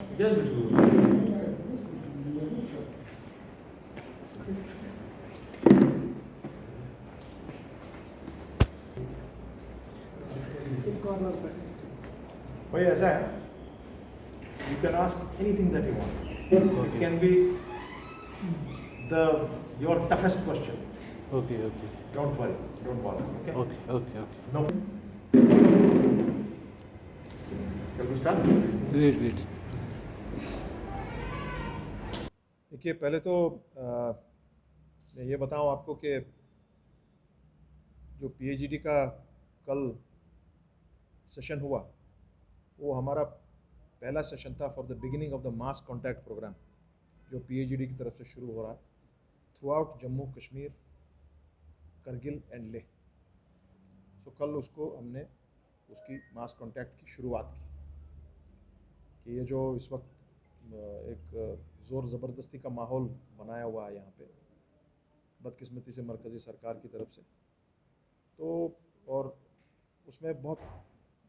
Gel bir भाई ऐसा है, you can ask anything that you want. It can be your toughest question. Okay, okay, Don't worry, don't bother. Okay. okay, okay, okay. No. Shall we start? Wait. देखिए, पहले तो मैं ये बताऊं आपको कि जो पीएचडी का कल सेशन हुआ वो हमारा पहला सेशन था for the beginning of the mass contact programme जो पीएचडी की तरफ से शुरू हो रहा है throughout Jammu Kashmir, Kargil and Leh. So कल उसको हमने उसकी मास कॉन्टैक्ट की शुरुआत की कि ये जो इस वक्त एक ज़ोर ज़बरदस्ती का माहौल बनाया हुआ है यहाँ पे बदकिस्मती से मरकज़ी सरकार की तरफ से, तो और उसमें बहुत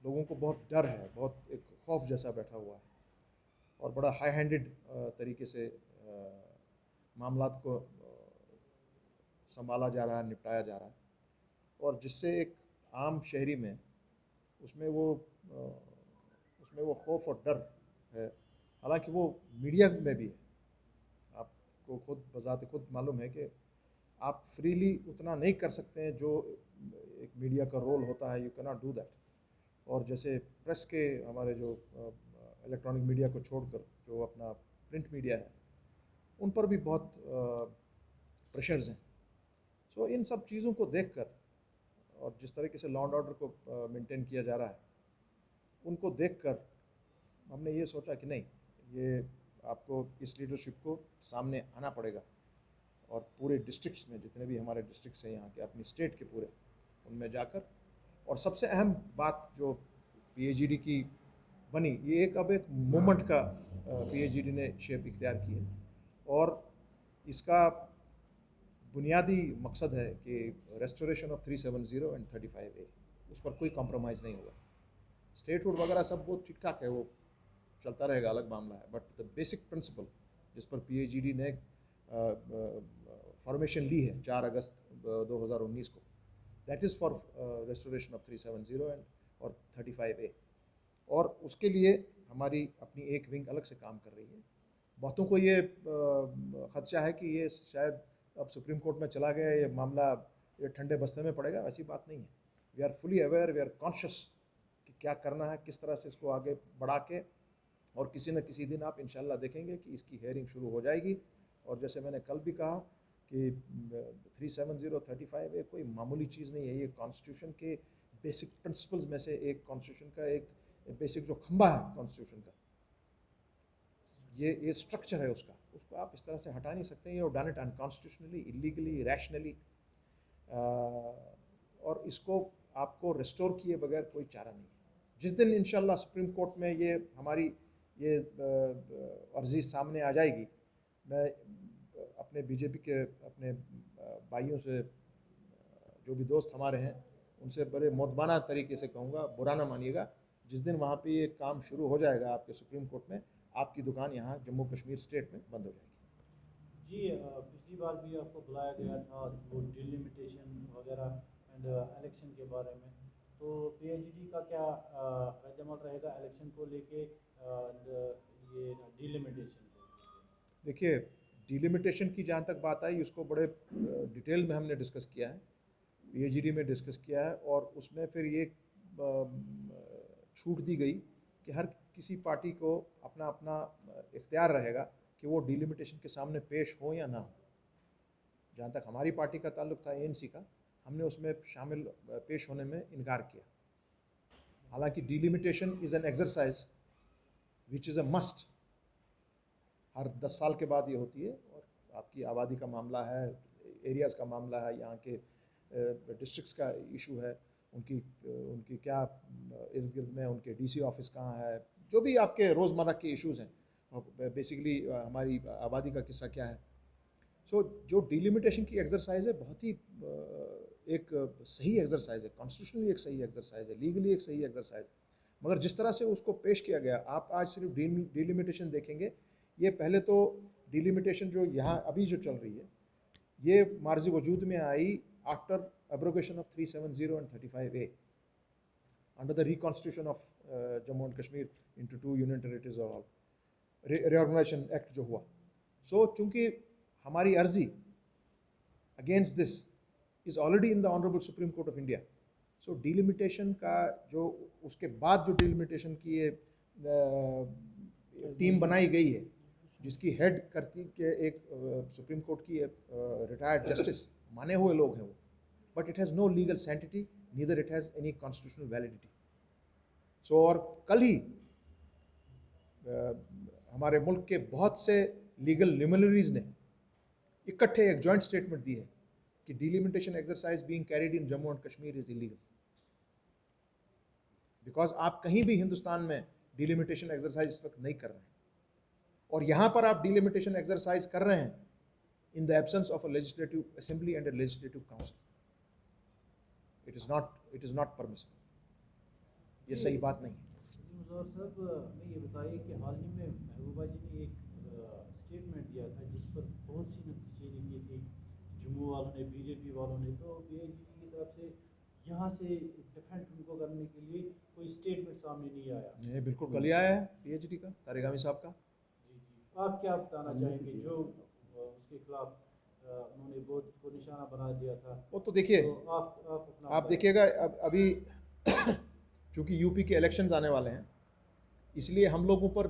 लोगों को बहुत डर है, बहुत एक खौफ जैसा बैठा हुआ है और बड़ा हाई हैंडेड तरीके से मामलात को संभाला जा रहा है, निपटाया जा रहा है और जिससे एक आम शहरी में उसमें वो खौफ और डर है। हालांकि वो मीडिया में भी है, आपको खुद बजाते खुद मालूम है कि आप फ्रीली उतना नहीं कर सकते हैं जो एक मीडिया का रोल होता है, you can not do that. और जैसे प्रेस के हमारे जो इलेक्ट्रॉनिक मीडिया को छोड़कर जो अपना प्रिंट मीडिया है उन पर भी बहुत प्रेशर्स हैं। सो इन सब चीज़ों को देखकर और जिस तरीके से लॉ एंड ऑर्डर को मेंटेन किया जा रहा है उनको देखकर हमने ये सोचा कि नहीं, ये आपको इस लीडरशिप को सामने आना पड़ेगा और पूरे डिस्ट्रिक्ट्स में जितने भी हमारे डिस्ट्रिक्ट्स हैं यहाँ के, अपनी स्टेट के पूरे, उनमें जाकर। और सबसे अहम बात जो पीएचडी की बनी, ये अब एक मूवमेंट का पीएचडी ने शेप इख्तियार की है और इसका बुनियादी मकसद है कि रेस्टोरेशन ऑफ 370 एंड 35A, उस पर कोई कॉम्प्रोमाइज़ नहीं होगा। स्टेटहुड वगैरह सब वो ठीक ठाक है, वो चलता रहेगा, अलग मामला है, बट द बेसिक प्रिंसिपल जिस पर पीएचडी ने फॉर्मेशन ली है 4 अगस्त 2019 को, that is for restoration of 370 and और 35A। और उसके लिए हमारी अपनी एक विंग अलग से काम कर रही है। बहुतों को ये खदशा है कि ये शायद अब सुप्रीम कोर्ट में चला गया, ये मामला ये ठंडे बस्ते में पड़ेगा। ऐसी बात नहीं है। We are fully aware, we are conscious कि क्या करना है, किस तरह से इसको आगे बढ़ा के, और किसी न किसी दिन आप इंशाल्लाह देखेंगे कि इसकी हेयरिंग शुरू हो जाएगी। और जैसे मैंने कल भी कहा कि 370 35A कोई मामूली चीज़ नहीं है, ये कॉन्स्टिट्यूशन के बेसिक प्रिंसिपल्स में से एक, कॉन्स्टिट्यूशन का एक बेसिक जो खंबा है कॉन्स्टिट्यूशन का, ये स्ट्रक्चर है उसको आप इस तरह से हटा नहीं सकते। ये done it unconstitutionally, illegally, rationally, और इसको आपको रिस्टोर किए बगैर कोई चारा नहीं है। जिस दिन इंशाल्लाह सुप्रीम कोर्ट में ये हमारी ये अर्जी सामने आ जाएगी, मैं अपने बीजेपी के अपने भाइयों से, जो भी दोस्त हमारे हैं, उनसे बड़े मोदबाना तरीके से कहूँगा, बुरा ना मानिएगा, जिस दिन वहाँ पे ये काम शुरू हो जाएगा आपके सुप्रीम कोर्ट में, आपकी दुकान यहाँ जम्मू कश्मीर स्टेट में बंद हो जाएगी। जी, पिछली बार भी आपको बुलाया गया था वो डिलिमिटेशन वगैरह एंड इलेक्शन के बारे में, तो पीएचडी का क्या रद्द-ए-अमल रहेगा इलेक्शन को लेके ये डिलिमिटेशन को? देखिए, डिलिमिटेशन की जहाँ तक बात आई, उसको बड़े डिटेल में हमने डिस्कस किया है, पीएचडी में डिस्कस किया है, और उसमें फिर ये छूट दी गई कि हर किसी पार्टी को अपना अपना इख्तियार रहेगा कि वो डिलिमिटेशन के सामने पेश हो या ना हो। जहाँ तक हमारी पार्टी का ताल्लुक था, एएनसी का, हमने उसमें शामिल पेश होने में इनकार किया। हालांकि delimitation is an exercise which is a must, हर 10 साल के बाद ये होती है, और आपकी आबादी का मामला है, एरियाज़ का मामला है, यहाँ के डिस्ट्रिक्ट्स का इशू है, उनकी क्या इर्द गिर्द में उनके डीसी ऑफिस कहाँ है, जो भी आपके रोज़मर्रा के इश्यूज़ हैं, बेसिकली हमारी आबादी का किस्सा क्या है। सो जो डिलिमिटेशन की एक्सरसाइज है, बहुत ही एक सही एक्सरसाइज है, कॉन्स्टिट्यूशनली एक सही एक्सरसाइज है, लीगली एक सही एक्सरसाइज है, मगर जिस तरह से उसको पेश किया गया, आप आज सिर्फ डिलिमिटेशन देखेंगे, ये पहले तो डिलिमिटेशन जो यहाँ अभी जो चल रही है, ये मार्ज़ वजूद में आई after abrogation of 370 and 35A under the reconstitution of Jammu and Kashmir into 2 union territories और रीऑर्गेनाइजेशन एक्ट जो हुआ। सो चूँकि हमारी अर्जी against this is already in the honourable supreme court of India, so delimitation का जो उसके बाद जो डिलिमिटेशन की ये टीम बनाई गई है, जिसकी हेड करती के एक सुप्रीम कोर्ट की रिटायर्ड जस्टिस माने हुए लोग हैं वो, but it has no legal sanctity, neither it has any constitutional validity. So और कल ही हमारे मुल्क के बहुत से लीगल लिमिनरीज ने इकट्ठे एक जॉइंट स्टेटमेंट दी है कि delimitation exercise being carried in Jammu and Kashmir is illegal, because आप कहीं भी हिंदुस्तान में डिलिमिटेशन एक्सरसाइज इस वक्त नहीं कर रहे हैं, और यहाँ पर आप डिलिमिटेशन एक्सरसाइज कर रहे हैं in the absence of a legislative assembly and a legislative council. It is not permissible, ये सही बात नहीं है। मुज़फ़्फ़र साहब, हमें ये बताइए कि हाल ही में महबूबा जी ने एक स्टेटमेंट दिया था जिस पर बहुत सी नुक्ताचीनी की थी जम्मू वालों ने, बीजेपी वालों ने, तो पीएचडी की तरफ से यहाँ से डिफेंड उनको करने के लिए कोई स्टेटमेंट सामने नहीं आया। ये बिल्कुल कल ही आया है पीएचडी का, तारिगामी साहब का। जी जी, आप क्या बताना चाहेंगे जो उसके खिलाफ उन्होंने बहुत को निशाना बना दिया था? वो तो देखिए, तो आप देखिएगा अभी चूँकि यूपी के इलेक्शंस आने वाले हैं, इसलिए हम लोगों पर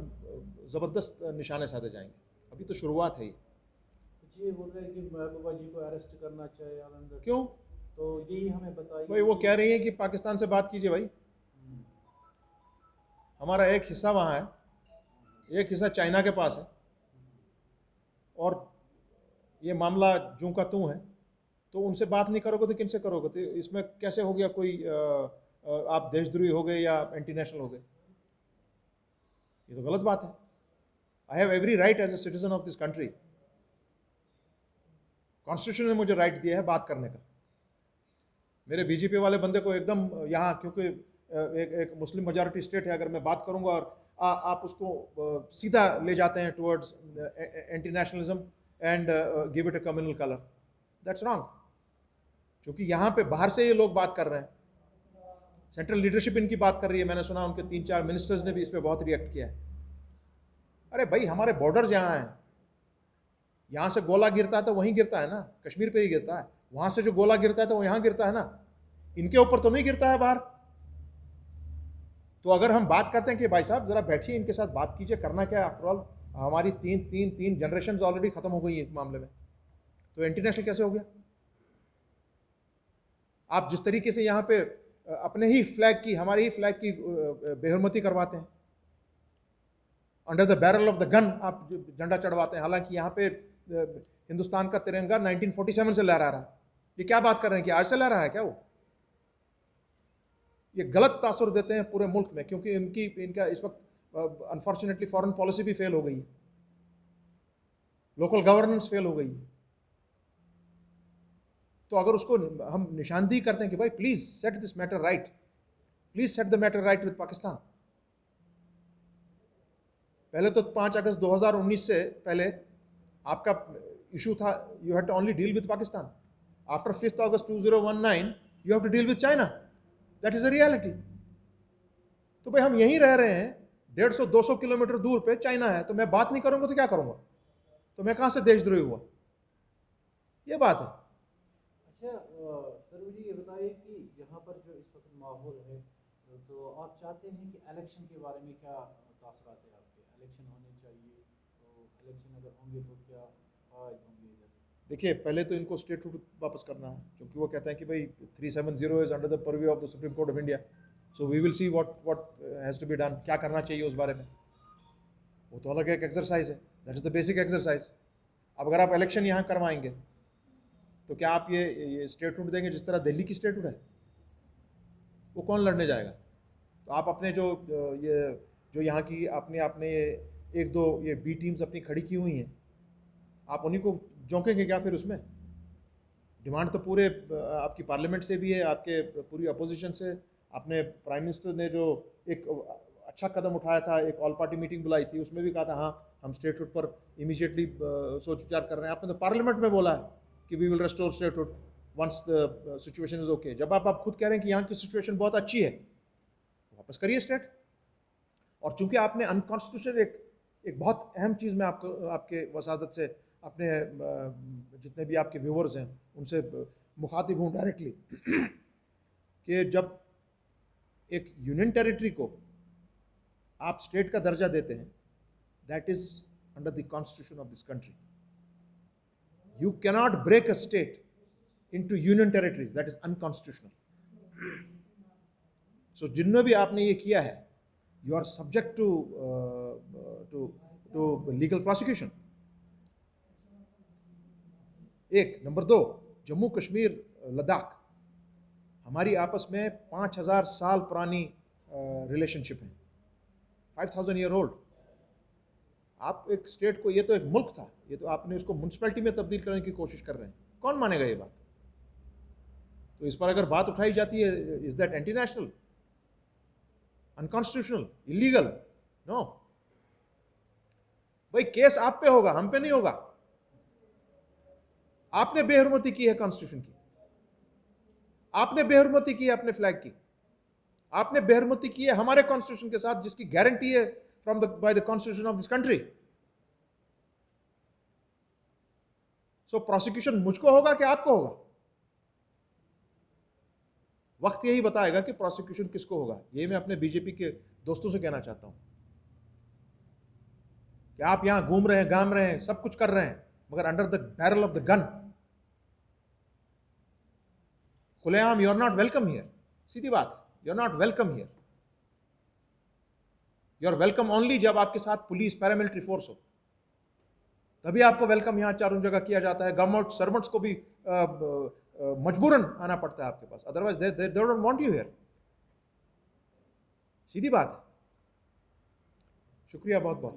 ज़बरदस्त निशाने साधे जाएंगे। अभी तो शुरुआत है ये बोल रहे हैं कि महबूबा जी को अरेस्ट करना चाहिए आलमगीर। क्यों? तो यही हमें बताइए। भाई वो कह रही हैं कि पाकिस्तान से बात कीजिए भाई, हमारा एक हिस्सा वहाँ है, एक हिस्सा चाइना के पास है, और ये मामला जूं का तूं है, तो उनसे बात नहीं करोगे तो किन से करोगे? तो इसमें कैसे हो गया कोई आप देशद्रोही हो गए या एंटी नेशनल हो गए? ये तो गलत बात है। I have every right as a citizen of this country, constitution ने मुझे राइट दिया है बात करने का। मेरे बीजेपी वाले बंदे को एकदम यहाँ, क्योंकि एक मुस्लिम मेजॉरिटी स्टेट है, अगर मैं बात करूँगा और आप उसको सीधा ले जाते हैं towards anti nationalism and give it a communal colour, that's wrong. क्योंकि यहाँ पे बाहर से ये लोग बात कर रहे हैं, सेंट्रल लीडरशिप इनकी बात कर रही है, मैंने सुना उनके 3-4 मिनिस्टर्स ने भी इस पर बहुत रिएक्ट किया है। अरे भाई, हमारे बॉर्डर्स यहाँ हैं, यहाँ से गोला गिरता है तो वहीं गिरता है ना, कश्मीर पे ही गिरता है, वहाँ से जो गोला गिरता है तो वो यहाँ गिरता है ना, इनके ऊपर तो नहीं गिरता है बाहर। तो अगर हम बात करते हैं कि भाई साहब ज़रा बैठिए, इनके साथ बात कीजिए, करना क्या है, आफ्टरऑल हमारी तीन जनरेशन ऑलरेडी ख़त्म हो गई है इस मामले में, तो इंटरनेशनल कैसे हो गया? आप जिस तरीके से यहाँ पे अपने ही फ्लैग की, हमारे ही फ्लैग की बेहरमती करवाते हैं, under the barrel of the gun आप झंडा चढ़वाते हैं, हालांकि यहाँ पे हिंदुस्तान का तिरंगा 1947 से लहरा रहा है। ये क्या बात कर रहे हैं कि आज से लहरा रहा है क्या? वो ये गलत तासुर देते हैं पूरे मुल्क में, क्योंकि इनका इस वक्त अनफॉर्चुनेटली फॉरेन पॉलिसी भी फेल हो गई है, लोकल गवर्नेंस फेल हो गई है। तो अगर उसको हम निशानदेही करते हैं कि भाई please set this matter right, please set the matter right with Pakistan. पहले तो 5 अगस्त 2019 से पहले आपका इशू था, you have to only deal with Pakistan. After 5 August 2019 you have to deal with China, that is a reality. तो भाई हम यहीं रह रहे हैं, 150-200 किलोमीटर दूर पे चाइना है, तो मैं बात नहीं करूंगा तो क्या करूंगा? तो मैं कहां से देशद्रोही हुआ? ये बात है। अच्छा सर, मुझे ये बताइए कि यहाँ पर जो इस वक्त माहौल है, तो आप चाहते हैं कि इलेक्शन के बारे में क्या तासरात है आपके? इलेक्शन होने चाहिए, तो इलेक्शन अगर होंगे तो क्या आज होंगे इधर? देखिए, पहले तो इनको स्टेटहुड वापस करना है, क्योंकि वो कहते हैं कि भाई 370 is under the purview of the Supreme court of India, so we will see what has to be done, क्या करना चाहिए उस बारे में। वो तो अलग एक एक्सरसाइज है, that is the basic exercise. अब अगर आप इलेक्शन यहाँ करवाएंगे तो क्या आप ये स्टेटहुड देंगे जिस तरह दिल्ली की स्टेटहुड है? वो कौन लड़ने जाएगा? तो आप अपने जो यहाँ की आपने ये 1-2 ये बी टीम्स अपनी खड़ी की हुई हैं, आप उन्हीं को झोंकेंगे क्या फिर उसमें? डिमांड तो पूरे आपकी पार्लियामेंट से भी है, आपके पूरी अपोजिशन से, अपने प्राइम मिनिस्टर ने जो एक अच्छा कदम उठाया था, एक ऑल पार्टी मीटिंग बुलाई थी, उसमें भी कहा था हाँ हम स्टेटहुड पर इमीडिएटली सोच विचार कर रहे हैं। आपने तो पार्लियामेंट में बोला है कि we will restore statehood once the situation is okay. जब आप खुद कह रहे हैं कि यहाँ की सिचुएशन बहुत अच्छी है, वापस करिए स्टेट। और चूंकि आपने अनकॉन्स्टिट्यूशनल एक बहुत अहम चीज़ में आपको आपके वसादत से अपने जितने भी आपके व्यूवर्स हैं उनसे मुखातिब हूँ डायरेक्टली कि जब एक यूनियन टेरिटरी को आप स्टेट का दर्जा देते हैं, that is under the constitution of this country. You cannot break a state into union territories, that is unconstitutional. So जिनमें भी आपने ये किया है, you are subject to legal prosecution। एक नंबर 2, जम्मू कश्मीर लद्दाख हमारी आपस में 5000 साल पुरानी रिलेशनशिप है, 5000 ईयर ओल्ड। आप एक स्टेट को, ये तो एक मुल्क था, ये तो आपने उसको म्यूनसिपैलिटी में तब्दील करने की कोशिश कर रहे हैं, कौन मानेगा ये बात? तो इस पर अगर बात उठाई जाती है, is that anti national, unconstitutional, illegal? No. भाई केस आप पे होगा, हम पे नहीं होगा। आपने बेहुरमती की है कॉन्स्टिट्यूशन की, आपने बेहुरमती की है अपने फ्लैग की, आपने बेहुरमती की है हमारे कॉन्स्टिट्यूशन के साथ जिसकी गारंटी है from the by the constitution of this country. So prosecution मुझको होगा कि आपको होगा? वक्त यही बताएगा कि प्रोसिक्यूशन किसको होगा। ये मैं अपने बीजेपी के दोस्तों से कहना चाहता हूं कि आप यहां घूम रहे हैं, घाम रहे हैं, सब कुछ कर रहे हैं, मगर under the barrel of the gun खुलेआम you are not welcome here. सीधी बात, you are not welcome here. You are welcome only जब आपके साथ पुलिस, पैरामिलिट्री फोर्स हो, तभी आपको वेलकम यहां चारों जगह किया जाता है। गवर्नमेंट सर्वेंट्स को भी मजबूरन आना पड़ता है आपके पास, otherwise they don't want you here. सीधी बात है। शुक्रिया बहुत बहुत।